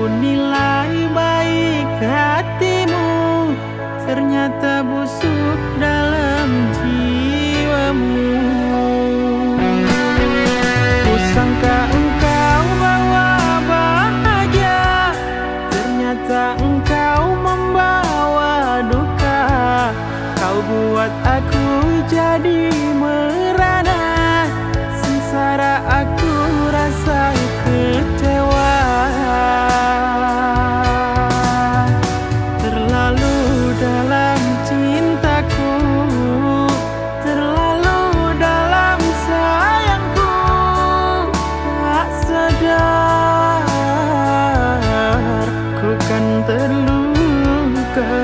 nilai baik hatimu, ternyata busuk dalam jiwamu. Kusangka engkau bawa bahagia, ternyata engkau membawa duka. Kau buat aku jadi merana, sengsara aku rasa kecewa. Terlalu dalam cintaku, terlalu dalam sayangku, tak sadar ku kan terluka.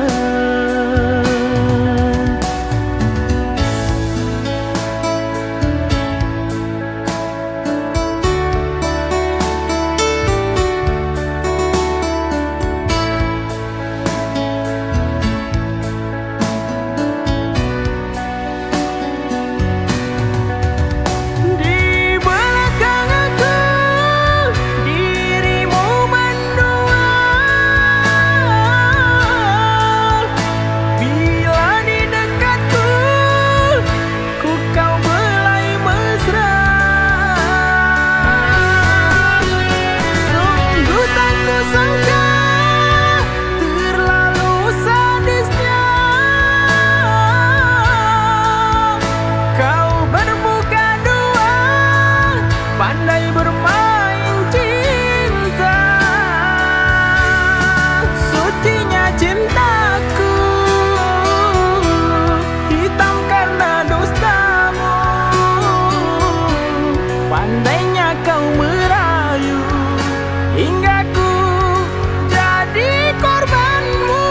Pandai bermain cinta, sucinya cintaku, hitam karena dustamu. Pandainya kau merayu, hingga ku jadi korbanmu.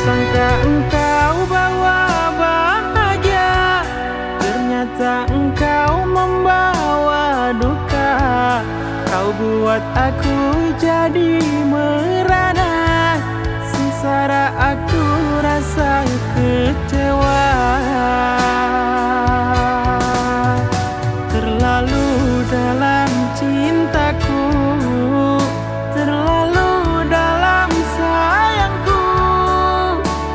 Sangka engkau bawa bahagia, ternyata engkau membawa duka. Kau buat aku jadi merana, sengsara aku rasa kecewa. Terlalu dalam cintaku, terlalu dalam sayangku,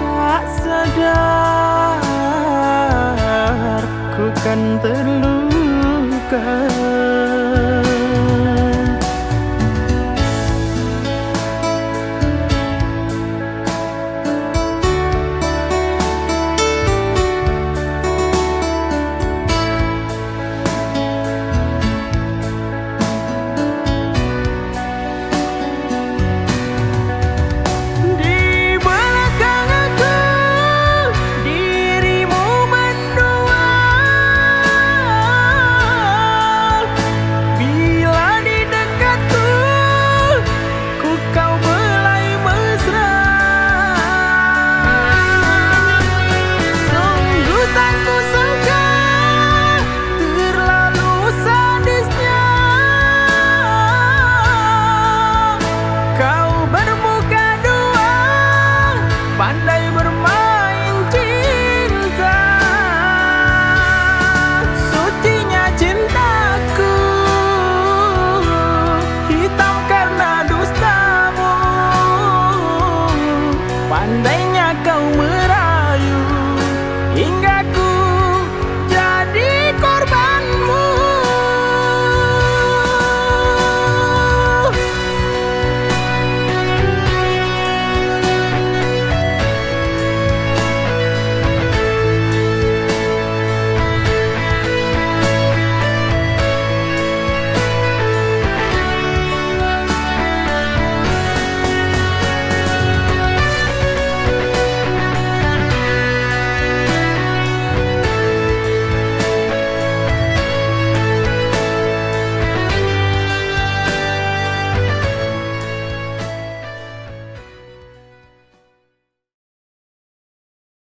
tak sadar ku kan terluka. Pandai bermain cinta, sucinya cintaku, hitam karena dustamu. Pandainya kau merayu, hingga